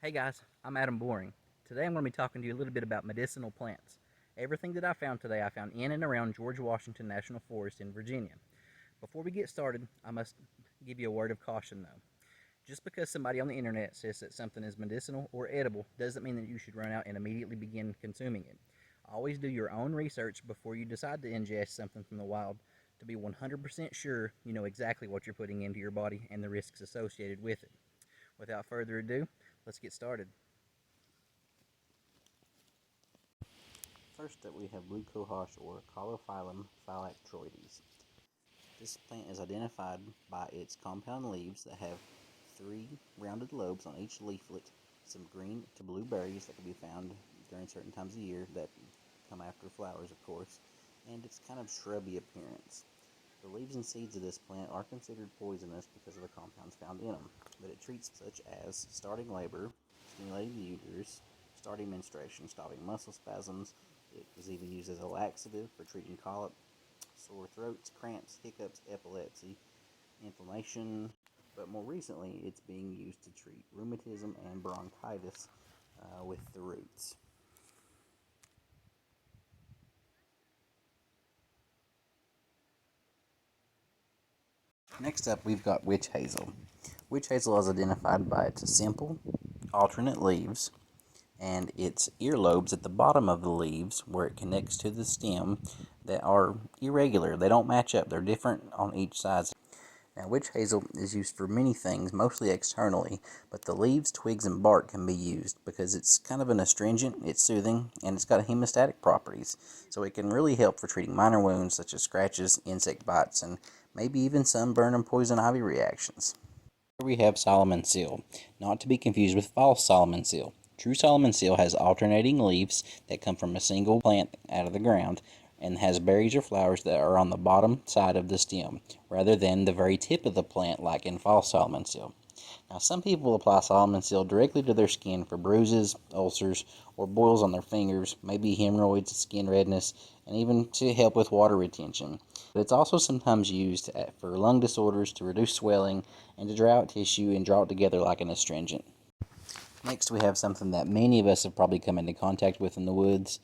Hey guys, I'm Adam Boring. Today I'm going to be talking to you a little bit about medicinal plants. Everything that I found today I found in and around George Washington National Forest in Virginia. Before we get started, I must give you a word of caution though. Just because somebody on the internet says that something is medicinal or edible doesn't mean that you should run out and immediately begin consuming it. Always do your own research before you decide to ingest something from the wild to be 100% sure you know exactly what you're putting into your body and the risks associated with it. Without further ado, let's get started. First up, we have blue cohosh, or Caulophyllum phylacteroides. This plant is identified by its compound leaves that have 3 rounded lobes on each leaflet, some green to blue berries that can be found during certain times of year that come after flowers, of course, and its kind of shrubby appearance. The leaves and seeds of this plant are considered poisonous because of the compounds found in them, but it treats such as starting labor, stimulating the uterus, starting menstruation, stopping muscle spasms. It is even used as a laxative for treating colic, sore throats, cramps, hiccups, epilepsy, inflammation, but more recently it's being used to treat rheumatism and bronchitis with the roots. Next up, we've got witch hazel. Witch hazel is identified by its simple, alternate leaves and its earlobes at the bottom of the leaves where it connects to the stem that are irregular. They don't match up. They're different on each side. Now, witch hazel is used for many things, mostly externally, but the leaves, twigs, and bark can be used because it's kind of an astringent, it's soothing, and it's got hemostatic properties. So it can really help for treating minor wounds such as scratches, insect bites, and maybe even sunburn and poison ivy reactions. Here we have Soloman seal, not to be confused with false Soloman seal. True Soloman seal has alternating leaves that come from a single plant out of the ground and has berries or flowers that are on the bottom side of the stem, rather than the very tip of the plant like in false Soloman seal. Now, some people apply Soloman seal directly to their skin for bruises, ulcers, or boils on their fingers, maybe hemorrhoids, skin redness, and even to help with water retention. But it's also sometimes used for lung disorders to reduce swelling and to dry out tissue and draw it together like an astringent. Next, we have something that many of us have probably come into contact with in the woods.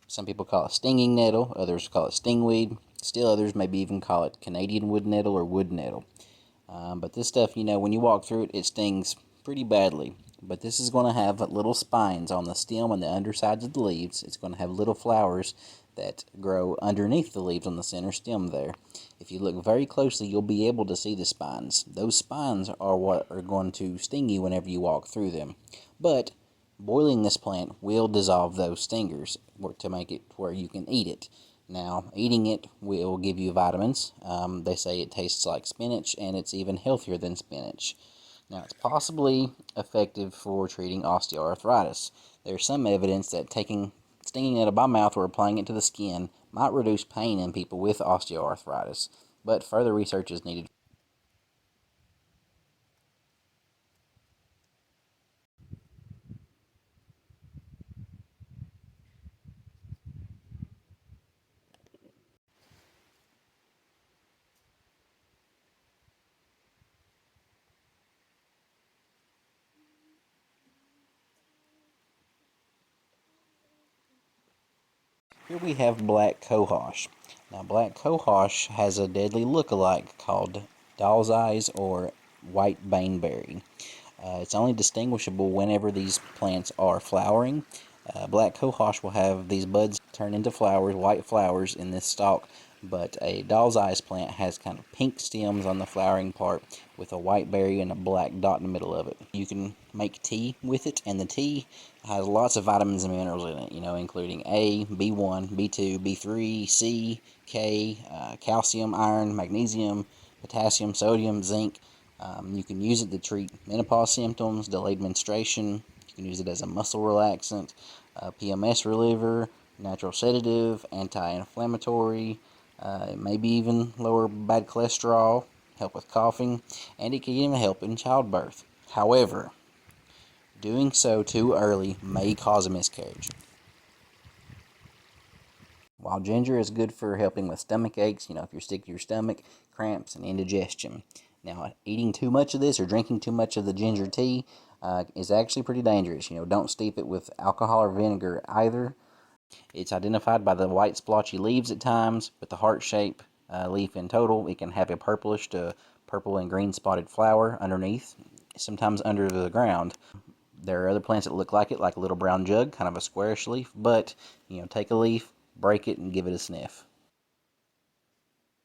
Some people call it stinging nettle, others call it stingweed, still others maybe even call it Canadian wood nettle or wood nettle. But this stuff, when you walk through it, it stings pretty badly. But this is going to have little spines on the stem and the undersides of the leaves. It's going to have little flowers that grow underneath the leaves on the center stem there. If you look very closely, you'll be able to see the spines. Those spines are what are going to sting you whenever you walk through them. But boiling this plant will dissolve those stingers to make it where you can eat it. Now, eating it will give you vitamins. They say it tastes like spinach, and it's even healthier than spinach. Now, it's possibly effective for treating osteoarthritis. There's some evidence that stinging it by mouth or applying it to the skin might reduce pain in people with osteoarthritis, but further research is needed. Here we have black cohosh. Now, black cohosh has a deadly look-alike called doll's eyes or white baneberry. It's only distinguishable whenever these plants are flowering. Black cohosh will have these buds turn into flowers, white flowers in this stalk, but a doll's eyes plant has kind of pink stems on the flowering part with a white berry and a black dot in the middle of it. You can make tea with it, and the tea has lots of vitamins and minerals in it, including A, B1, B2, B3, C, K, calcium, iron, magnesium, potassium, sodium, zinc. You can use it to treat menopause symptoms, delayed menstruation. You can use it as a muscle relaxant, PMS reliever, natural sedative, anti-inflammatory, maybe even lower bad cholesterol, help with coughing, and it can even help in childbirth. However, doing so too early may cause a miscarriage. While ginger is good for helping with stomach aches, if you're sick to your stomach, cramps, and indigestion. Now, eating too much of this or drinking too much of the ginger tea is actually pretty dangerous. Don't steep it with alcohol or vinegar either. It's identified by the white splotchy leaves at times, with the heart shape leaf in total. It can have a purplish to purple and green spotted flower underneath, sometimes under the ground. There are other plants that look like it, like a little brown jug, kind of a squarish leaf, but, take a leaf, break it, and give it a sniff.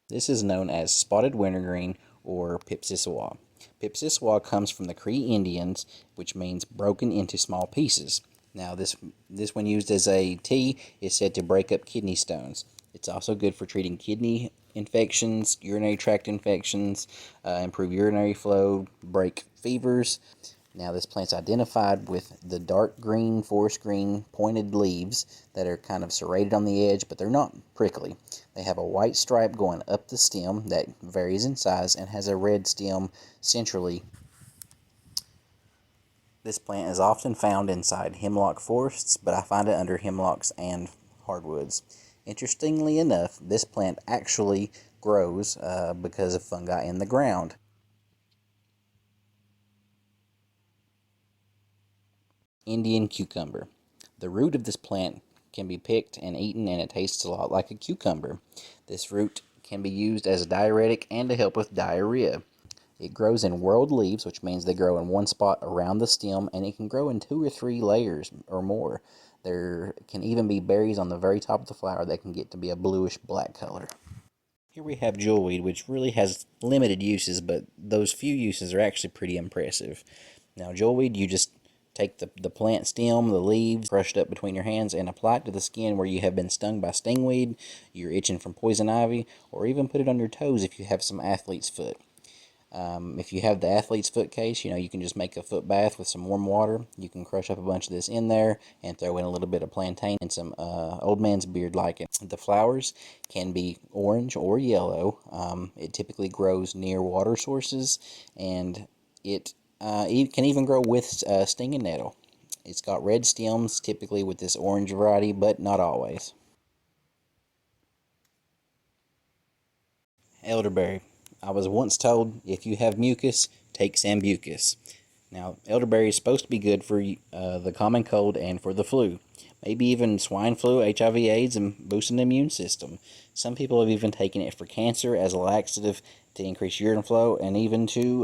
This is known as spotted wintergreen or Pipsissewa. Pipsissewa comes from the Cree Indians, which means broken into small pieces. Now, this when used as a tea is said to break up kidney stones. It's also good for treating kidney infections, urinary tract infections, improve urinary flow, break fevers. Now, this plant's identified with the dark green, forest green, pointed leaves that are kind of serrated on the edge, but they're not prickly. They have a white stripe going up the stem that varies in size and has a red stem centrally. This plant is often found inside hemlock forests, but I find it under hemlocks and hardwoods. Interestingly enough, this plant actually grows because of fungi in the ground. Indian cucumber. The root of this plant can be picked and eaten, and it tastes a lot like a cucumber. This root can be used as a diuretic and to help with diarrhea. It grows in whorled leaves, which means they grow in one spot around the stem, and it can grow in 2 or 3 layers or more. There can even be berries on the very top of the flower that can get to be a bluish black color. Here we have jewelweed, which really has limited uses, but those few uses are actually pretty impressive. Now, jewelweed, you just take the plant stem, the leaves, crushed up between your hands, and apply it to the skin where you have been stung by stingweed, you're itching from poison ivy, or even put it on your toes if you have some athlete's foot. If you have the athlete's foot case, you can just make a foot bath with some warm water. You can crush up a bunch of this in there and throw in a little bit of plantain and some old man's beard lichen. The flowers can be orange or yellow. It typically grows near water sources, and it can even grow with stinging nettle. It's got red stems, typically with this orange variety, but not always. Elderberry. I was once told, if you have mucus, take Sambucus. Now, elderberry is supposed to be good for the common cold and for the flu. Maybe even swine flu, HIV/AIDS, and boosting the immune system. Some people have even taken it for cancer as a laxative to increase urine flow and even to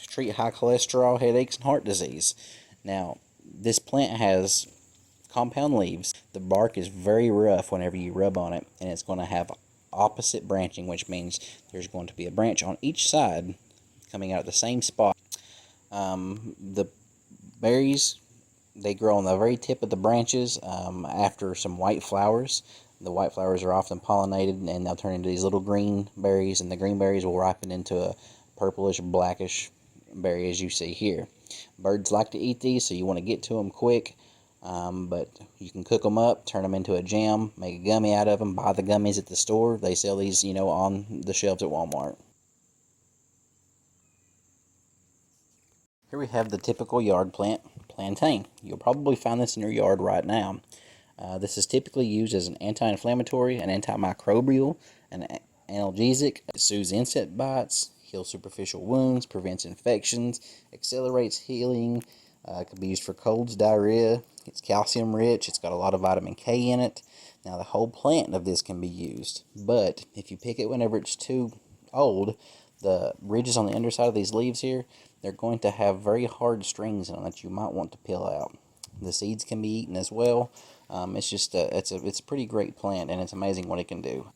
treat high cholesterol, headaches, and heart disease. Now, this plant has compound leaves. The bark is very rough whenever you rub on it, and it's going to have opposite branching, which means there's going to be a branch on each side coming out of the same spot. The berries, they grow on the very tip of the branches after some white flowers. The white flowers are often pollinated, and they'll turn into these little green berries, and the green berries will ripen into a purplish, blackish berry, as you see here. Birds like to eat these, so you want to get to them quick. But you can cook them up, turn them into a jam, make a gummy out of them, buy the gummies at the store. They sell these, on the shelves at Walmart. Here we have the typical yard plant, plantain. You'll probably find this in your yard right now. This is typically used as an anti-inflammatory, an antimicrobial, an analgesic. It soothes insect bites, heals superficial wounds, prevents infections, accelerates healing. It can be used for colds, diarrhea. It's calcium rich. It's got a lot of vitamin K in it. Now, the whole plant of this can be used, but if you pick it whenever it's too old, the ridges on the underside of these leaves here, they're going to have very hard strings in them that you might want to peel out. The seeds can be eaten as well. It's a pretty great plant, and it's amazing what it can do.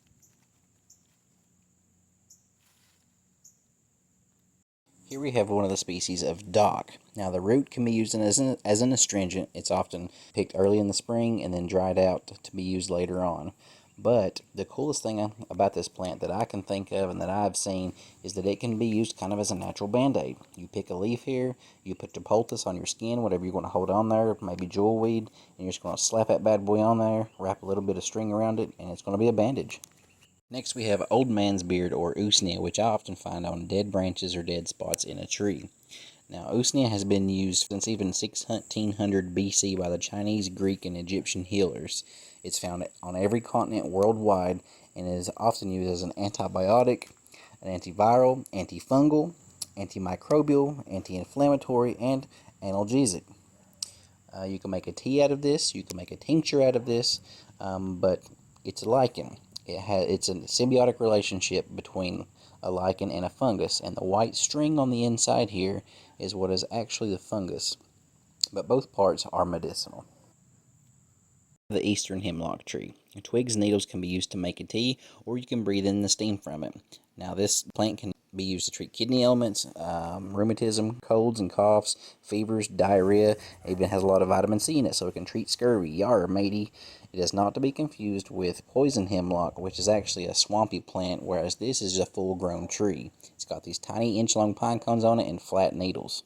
Here we have one of the species of dock. Now, the root can be used as an astringent. It's often picked early in the spring and then dried out to be used later on. But the coolest thing about this plant that I can think of and that I've seen is that it can be used kind of as a natural band-aid. You pick a leaf here, you put the poultice on your skin, whatever you want to hold on there, maybe jewelweed, and you're just going to slap that bad boy on there, wrap a little bit of string around it, and it's going to be a bandage. Next, we have old man's beard, or usnea, which I often find on dead branches or dead spots in a tree. Now, usnea has been used since even 1600 BC by the Chinese, Greek, and Egyptian healers. It's found on every continent worldwide and is often used as an antibiotic, an antiviral, antifungal, antimicrobial, anti-inflammatory, and analgesic. You can make a tea out of this, you can make a tincture out of this, but it's a lichen. It's a symbiotic relationship between a lichen and a fungus, and the white string on the inside here is what is actually the fungus, but both parts are medicinal. The eastern hemlock tree. The twigs and needles can be used to make a tea, or you can breathe in the steam from it. Now, this plant can be used to treat kidney ailments, rheumatism, colds and coughs, fevers, diarrhea. It even has a lot of vitamin C in it, so it can treat scurvy. Yar, matey. It is not to be confused with poison hemlock, which is actually a swampy plant, whereas this is a full-grown tree. It's got these tiny inch-long pine cones on it and flat needles.